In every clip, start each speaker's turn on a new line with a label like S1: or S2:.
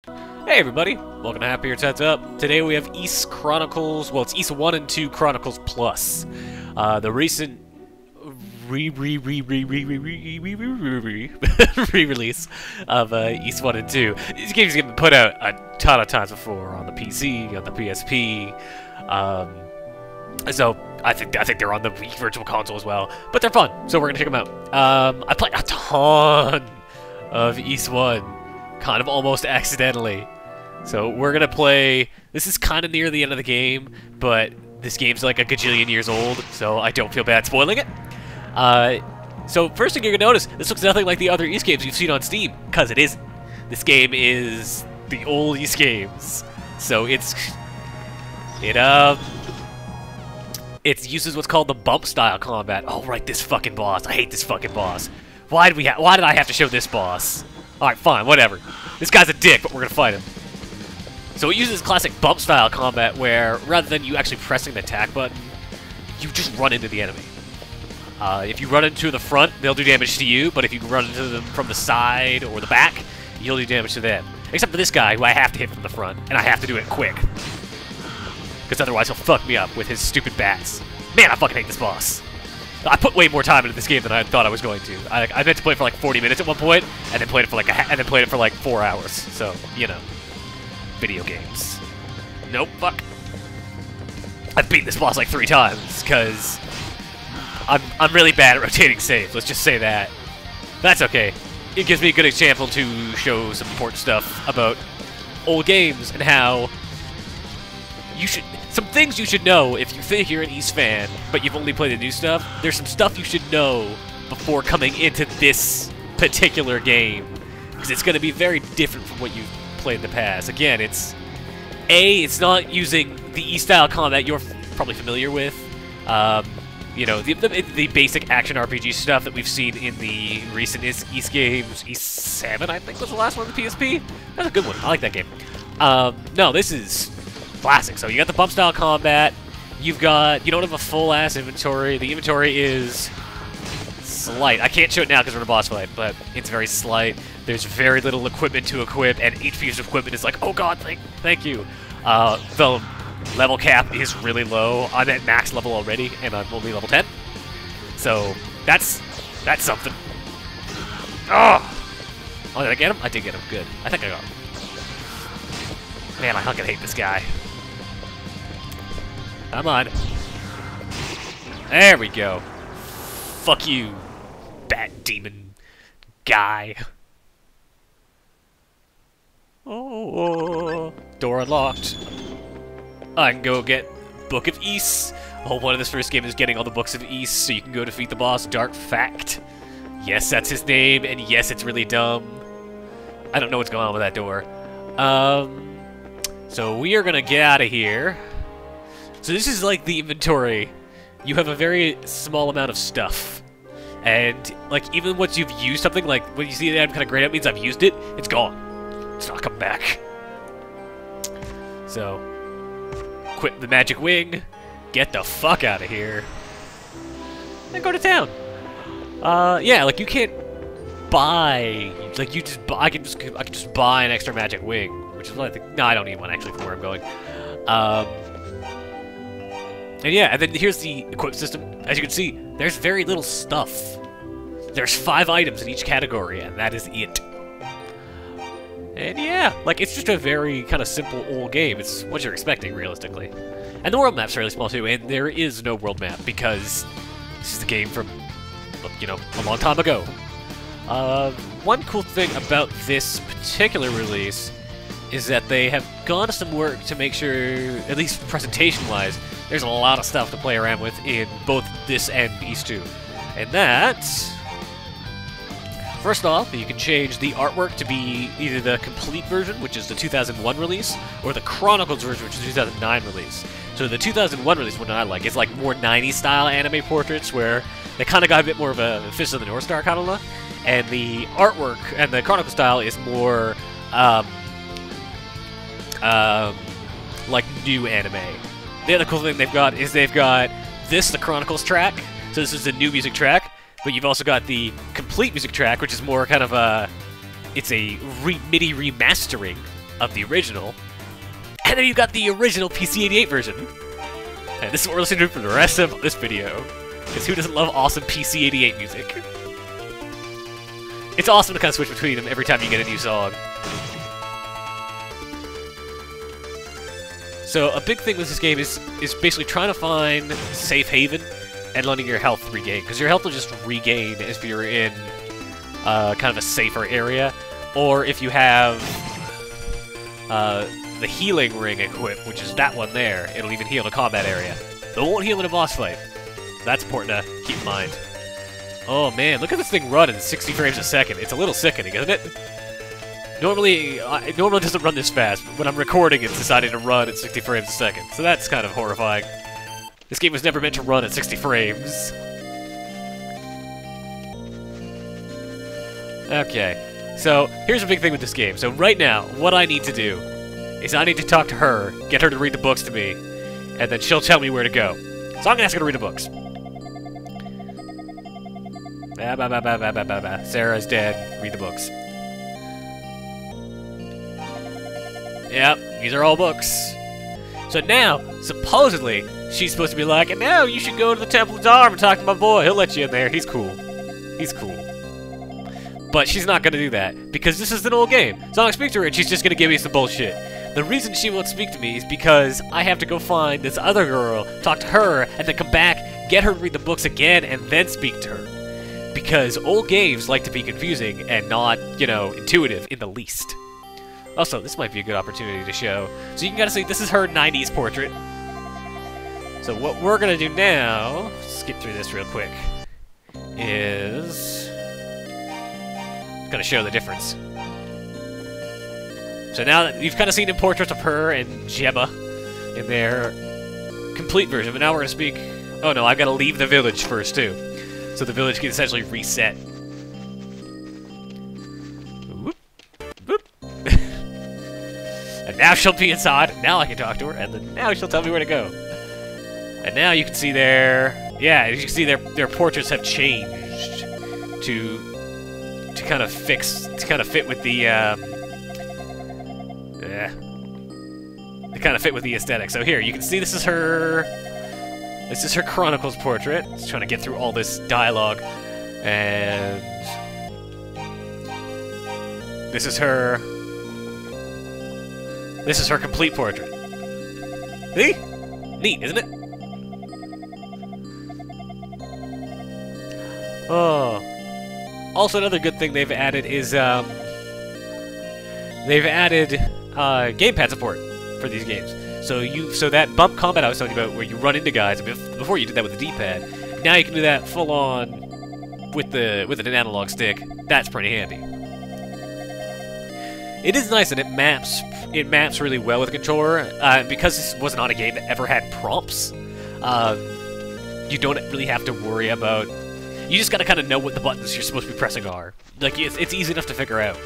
S1: Hey everybody, welcome to Happier Heads Up. Today we have East Chronicles, well it's East 1 and 2 Chronicles Plus. The recent re-release of East 1 and 2. These games have been put out a ton of times before on the PC, on the PSP. So I think they're on the Wii Virtual Console as well, but they're fun, so we're gonna check them out. I played a ton of East 1, kind of almost accidentally. So we're gonna play. This is kind of near the end of the game, but this game's like a gajillion years old, so I don't feel bad spoiling it. So first thing you're gonna notice, this looks nothing like the other East games you've seen on Steam, because it isn't. This game is the old East games, so it uses what's called the bump style combat. Oh right, this fucking boss. I hate this fucking boss. Why did I have to show this boss? All right, fine, whatever. This guy's a dick, but we're gonna fight him. So it uses classic bump style combat where, rather than you actually pressing the attack button, you just run into the enemy. If you run into the front, they'll do damage to you, but if you run into them from the side or the back, you'll do damage to them. Except for this guy, who I have to hit from the front, and I have to do it quick. Because otherwise he'll fuck me up with his stupid bats. Man, I fucking hate this boss. I put way more time into this game than I thought I was going to. I meant to play it for like 40 minutes at one point, and then played it for like 4 hours. So, you know. Video games. Nope, fuck. I've beaten this boss like 3 times, because I'm really bad at rotating saves, let's just say that. That's okay. It gives me a good example to show some important stuff about old games and how some things you should know if you think you're an East fan, but you've only played the new stuff. There's some stuff you should know before coming into this particular game, because it's going to be very different from what you've played in the past. Again, it's not using the East-style combat you're probably familiar with. You know, the basic action RPG stuff that we've seen in the recent East games. East 7, I think, was the last one on the PSP. That's a good one. I like that game. No, this is classic. So you got the bump style combat. You don't have a full-ass inventory. The inventory is slight. I can't show it now because we're in a boss fight, but it's very slight. There's very little equipment to equip, and each piece of equipment is like, oh god, thank you. The level cap is really low. I'm at max level already, and I'm only level 10. So that's something. Oh, did I get him? I did get him. Good. I think I got him. Man, I fucking hate this guy. Come on. There we go. Fuck you, bat demon guy. Oh, door unlocked. I can go get Book of East. The whole point of this first game is getting all the Books of East so you can go defeat the boss, Dark Fact. Yes, that's his name, and yes, it's really dumb. I don't know what's going on with that door. So we are gonna get out of here. So this is like the inventory. You have a very small amount of stuff. And, like, even once you've used something, like, when you see that I'm kind of grayed out, means I've used it, it's gone. It's not coming back. So, quit the magic wing, get the fuck out of here, and go to town. Yeah, like, you can't buy, like, I can just buy an extra magic wing, which is what I think. No, I don't need one, actually, from where I'm going. And yeah, and then here's the equip system. As you can see, there's very little stuff. There's 5 items in each category, and that is it. And yeah, like, it's just a very kind of simple old game. It's what you're expecting, realistically. And the world map's fairly small, too, and there is no world map, because this is a game from, you know, a long time ago. One cool thing about this particular release is that they have gone to some work to make sure, at least presentation-wise, there's a lot of stuff to play around with in both this and East 2. And that, first off, you can change the artwork to be either the complete version, which is the 2001 release, or the Chronicles version, which is the 2009 release. So the 2001 release, one that I like, is like more 90s style anime portraits, where they kind of got a bit more of a Fist of the North Star kind of look. And the artwork and the Chronicle style is more, like new anime. The other cool thing they've got is they've got the Chronicles track. So this is the new music track, but you've also got the complete music track, which is more kind of a, it's a MIDI remastering of the original, and then you've got the original PC-88 version. And this is what we're listening to for the rest of this video, because who doesn't love awesome PC-88 music? It's awesome to kind of switch between them every time you get a new song. So a big thing with this game is basically trying to find safe haven and letting your health regain, because your health will just regain if you're in kind of a safer area, or if you have the healing ring equipped, which is that one there. It'll even heal the combat area. It won't heal in a boss fight. That's important to keep in mind. Oh man, look at this thing run in 60 frames a second. It's a little sickening, isn't it? Normally, it normally doesn't run this fast, but when I'm recording, it's deciding to run at 60 frames a second. So that's kind of horrifying. This game was never meant to run at 60 frames. Okay, so here's a big thing with this game. So right now, what I need to do is I need to talk to her, get her to read the books to me, and then she'll tell me where to go. So I'm gonna ask her to read the books. Sarah's dead. Read the books. Yep, these are all books. So now, supposedly, she's supposed to be like, and now you should go to the Temple of Dharma and talk to my boy. He'll let you in there. He's cool. He's cool. But she's not going to do that, because this is an old game. So I'm going to speak to her, and she's just going to give me some bullshit. The reason she won't speak to me is because I have to go find this other girl, talk to her, and then come back, get her to read the books again, and then speak to her. Because old games like to be confusing and not, you know, intuitive in the least. Also, this might be a good opportunity to show. So you can kind of see this is her 90s portrait. So what we're going to do now, skip through this real quick, is going to show the difference. So now that you've kind of seen the portraits of her and Jebba in their complete version, but now we're going to speak... Oh no, I've got to leave the village first too. So the village can essentially reset. Whoop. Whoop. And now she'll be inside, now I can talk to her, and then now she'll tell me where to go. And now you can see their... Yeah, as you can see their portraits have changed to kind of fit with the aesthetic. So here, you can see this is her Chronicles portrait. Just trying to get through all this dialogue. And this is her complete portrait. See? Neat, isn't it? Oh. Also, another good thing they've added is they've added gamepad support for these games. So that bump combat I was telling you about, where you run into guys, before you did that with the D-pad, now you can do that full on with an analog stick. That's pretty handy. It is nice that it maps really well with the controller, because this was not a game that ever had prompts. You don't really have to worry about. You just gotta kind of know what the buttons you're supposed to be pressing are. Like it's easy enough to figure out.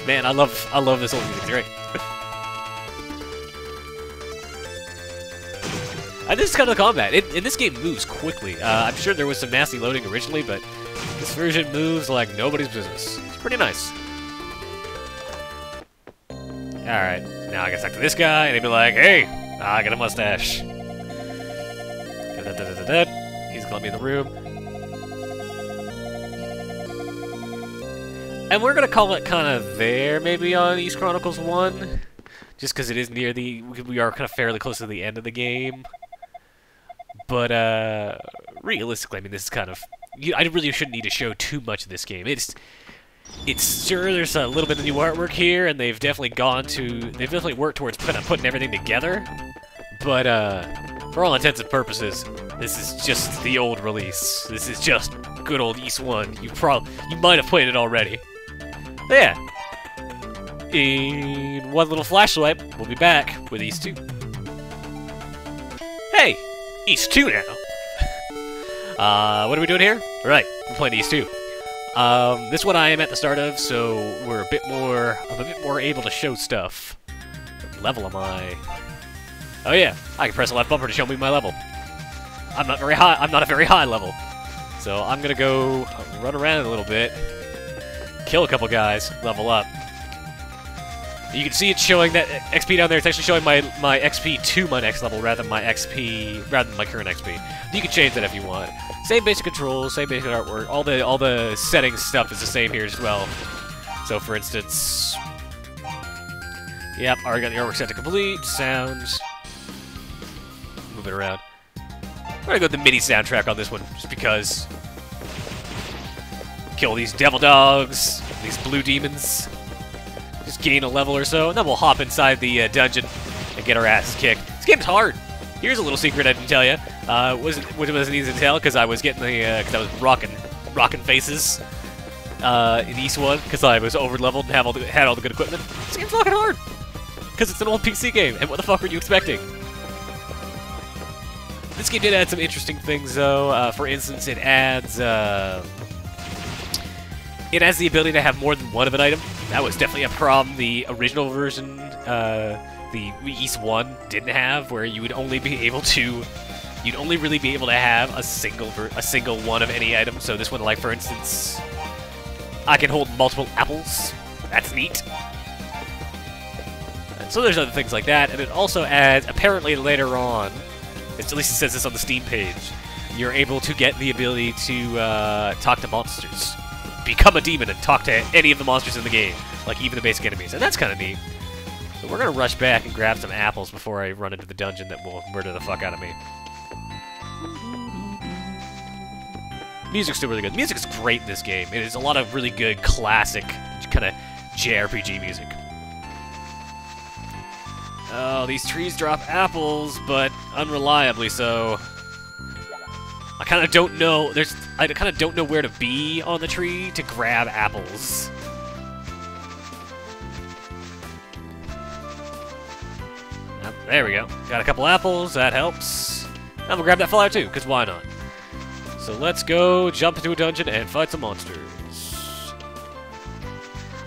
S1: Man, I love this old music. It's great. And this is kind of the combat. And this game moves quickly. I'm sure there was some nasty loading originally, but this version moves like nobody's business. It's pretty nice. Alright, now I can talk to this guy, and he'd be like, hey, I got a mustache. He's gonna let me in the room. And we're gonna call it kind of there, maybe, on East Chronicles 1. Just because it is near we are kind of fairly close to the end of the game. But, realistically, I mean, this is kind of... I really shouldn't need to show too much of this game. It's sure, there's a little bit of new artwork here, and they've definitely worked towards putting everything together. But, for all intents and purposes, this is just the old release. This is just good old East 1. You might have played it already. But yeah. In one little flash swipe, we'll be back with East 2. Hey! East 2 now! What are we doing here? Right, we're playing East 2. This one I am at the start of, so I'm a bit more able to show stuff. What level am I? Oh yeah, I can press the left bumper to show me my level. I'm not a very high level. So I'm gonna go run around a little bit, kill a couple guys, level up. You can see it showing that XP down there. It's actually showing my XP to my next level rather than my current XP. You can change that if you want. Same basic controls, same basic artwork. All the settings stuff is the same here as well. So for instance, yep, already got the artwork set to complete. Sounds. Move it around. I'm gonna go with the MIDI soundtrack on this one, just because. Kill these devil dogs, these blue demons. Just gain a level or so, and then we'll hop inside the dungeon and get our asses kicked. This game's hard. Here's a little secret I didn't tell you. Wasn't easy to tell because I was getting because I was rocking faces in East 1 because I was over leveled and had all the good equipment. This game's fucking hard because it's an old PC game, and what the fuck were you expecting? This game did add some interesting things though. For instance, it adds the ability to have more than one of an item. That was definitely a problem the original version, the East 1 didn't have, where you would only be able to, you'd only really be able to have a single one of any item. So this one, like for instance, I can hold multiple apples. That's neat. And so there's other things like that, and it also adds, apparently later on, at least it says this on the Steam page, you're able to get the ability to talk to monsters. Become a demon and talk to any of the monsters in the game, like even the basic enemies, and that's kind of neat. So we're gonna rush back and grab some apples before I run into the dungeon that will murder the fuck out of me. Music's still really good. Music is great in this game. It is a lot of really good classic kind of JRPG music. Oh, these trees drop apples, but unreliably so. I kind of don't know. I kind of don't know where to be on the tree to grab apples. There we go. Got a couple apples. That helps. I'm gonna grab that flower too, because why not? So let's go jump into a dungeon and fight some monsters.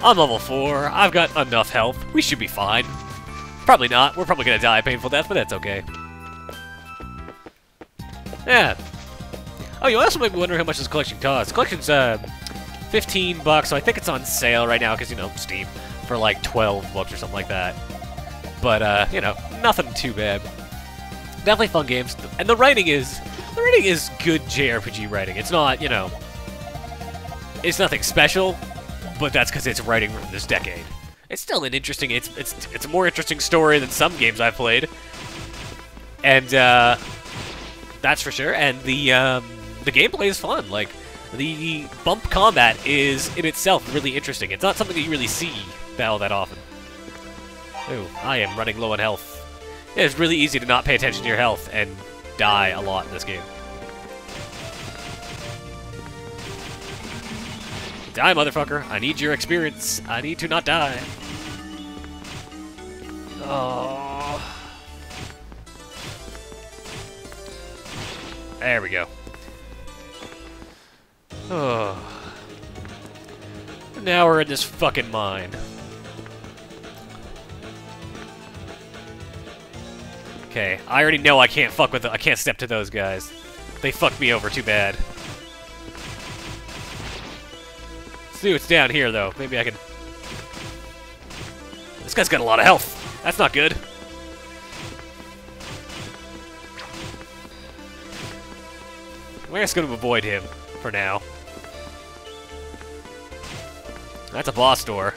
S1: I'm level 4. I've got enough health. We should be fine. Probably not. We're probably gonna die a painful death, but that's okay. Yeah. Oh, you also might be wondering how much this collection costs. The collection's $15, so I think it's on sale right now because, you know, Steam for like $12 or something like that. But you know, nothing too bad. Definitely fun games, and the writing is good JRPG writing. It's not, you know, it's nothing special, but that's because it's writing from this decade. It's still an interesting. It's a more interesting story than some games I've played, and that's for sure. And the gameplay is fun. Like, the bump combat is, in itself, really interesting. It's not something that you really see battle that often. Ooh, I am running low on health. Yeah, it's really easy to not pay attention to your health and die a lot in this game. Die, motherfucker. I need your experience. I need to not die. Oh. There we go. Oh. Now we're in this fucking mine. Okay, I already know I can't fuck with I can't step to those guys. They fucked me over too bad. Let's see what's down here though. Maybe I can. This guy's got a lot of health. That's not good. We're just gonna avoid him for now. That's a boss door.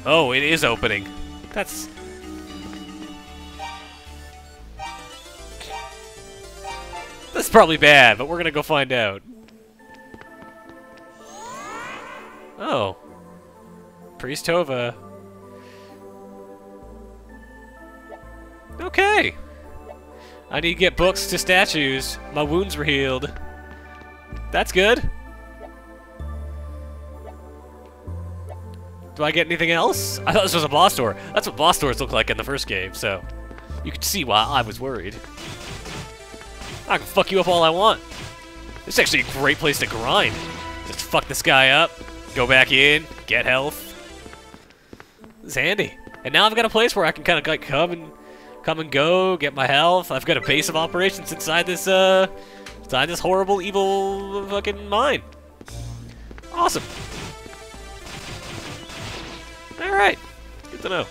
S1: Oh, it is opening. That's probably bad, but we're gonna go find out. Oh. Priest Tova. Okay. I need to get books to statues. My wounds were healed. That's good. Do I get anything else? I thought this was a boss door. That's what boss doors look like in the first game, so you can see why I was worried. I can fuck you up all I want. This is actually a great place to grind. Just fuck this guy up, go back in, get health. This is handy. And now I've got a place where I can kind of like come and come and go, get my health. I've got a base of operations inside this horrible, evil fucking mine. Awesome. Alright. Good to know.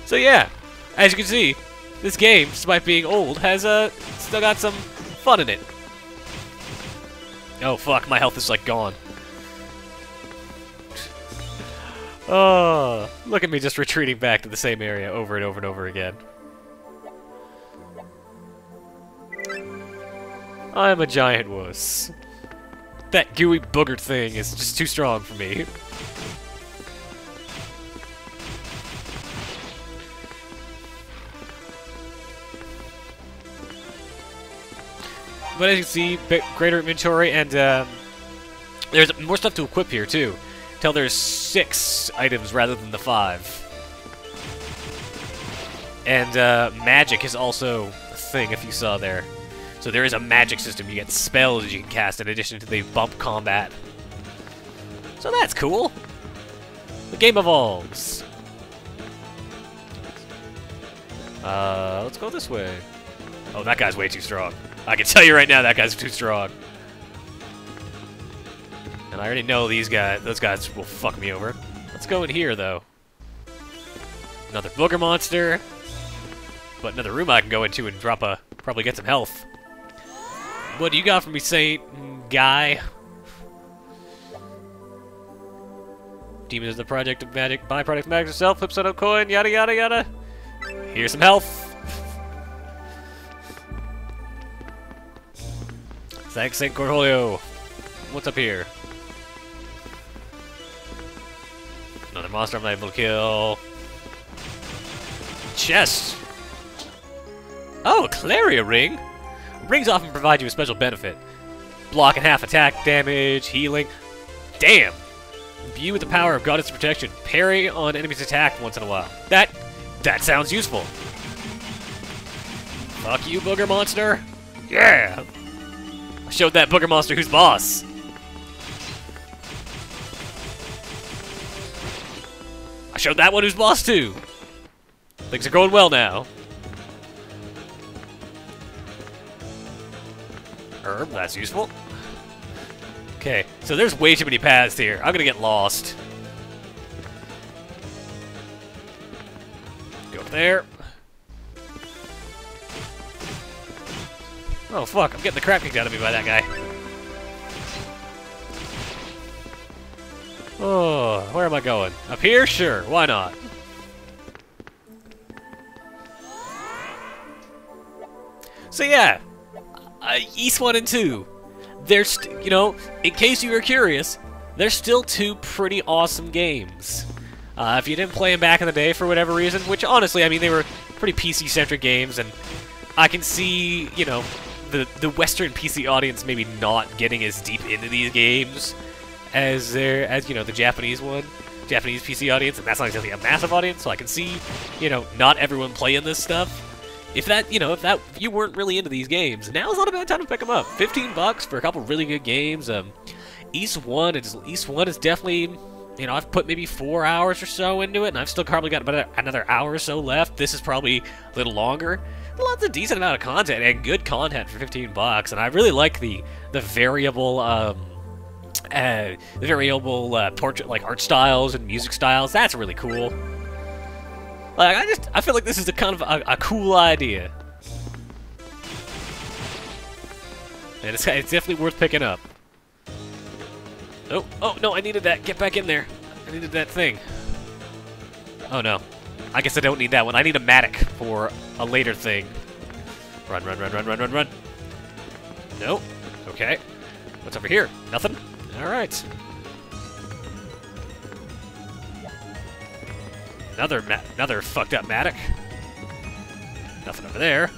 S1: So yeah, as you can see, this game, despite being old, has still got some fun in it. Oh fuck, my health is like gone. Oh, look at me just retreating back to the same area over and over and over again. I'm a giant wuss. That gooey booger thing is just too strong for me. But as you can see, greater inventory, and there's more stuff to equip here too. Until there's 6 items rather than the 5. And magic is also a thing, if you saw there. So there is a magic system. You get spells you can cast in addition to the bump combat. So that's cool. The game evolves. Let's go this way. Oh, that guy's way too strong. I can tell you right now, that guy's too strong. And I already know those guys will fuck me over. Let's go in here, though. Another booger monster. But another room I can go into and probably get some health. What do you got for me, Saint Guy? Demon is the project of magic, byproduct of magic itself, flips on a coin, yada yada yada. Here's some health. Thanks, Saint Cornholio. What's up here? Another monster I'm not able to kill. Chest! Oh, a Claria ring! Rings often provide you a special benefit. Block and half attack damage, healing. Damn! Imbue with the power of Goddess Protection. Parry on enemies attacked once in a while. That sounds useful. Fuck you, booger monster! Yeah! I showed that booger monster who's boss. I showed that one who's boss too. Things are going well now. Herb, that's useful. Okay, so there's way too many paths here. I'm gonna get lost. Go up there. Oh fuck, I'm getting the crap kicked out of me by that guy. Oh, where am I going? Up here? Sure, why not? So yeah, East 1 and 2. There's, you know, in case you were curious, they're still 2 pretty awesome games. If you didn't play them back in the day for whatever reason, which honestly, I mean, they were pretty PC-centric games, and I can see, you know, the Western PC audience maybe not getting as deep into these games as you know, the Japanese PC audience, and that's not exactly a massive audience, so I can see, you know, not everyone playing this stuff. If you weren't really into these games, now's not a bad time to pick them up. $15 for a couple really good games. East 1 is definitely, you know, I've put maybe 4 hours or so into it, and I've still probably got about another hour or so left. This is probably a little longer. Lots of decent amount of content and good content for $15, and I really like the variable portrait like art styles and music styles. That's really cool. Like, I feel like this is a kind of a cool idea. And it's definitely worth picking up. Oh, no, I needed that. Get back in there. I needed that thing. Oh, no. I guess I don't need that one. I need a Matic for a later thing. Run, run, run, run, run, run, run. No. Okay. What's over here? Nothing? Alright. Another fucked up Matic. Nothing over there.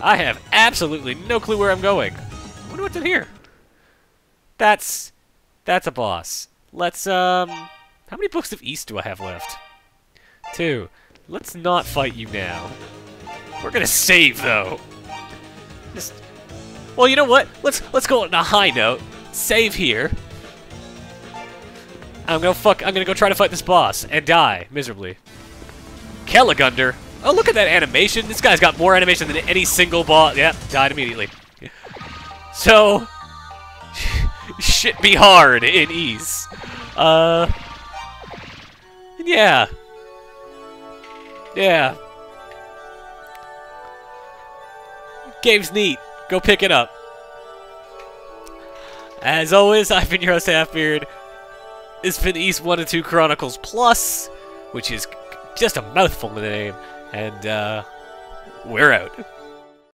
S1: I have absolutely no clue where I'm going. I wonder what's in here. That's a boss. Let's how many books of East do I have left? 2. Let's not fight you now. We're gonna save though. Well, you know what? Let's go on a high note. Save here. I'm gonna go try to fight this boss and die miserably. Kelligundur. Oh, look at that animation. This guy's got more animation than any single boss. Yep, died immediately. So, shit be hard in Ys. Yeah. Yeah. Game's neat. Go pick it up. As always, I've been your host, Halfbeard. It's been I II Chronicles Plus, which is just a mouthful of the name. And, we're out.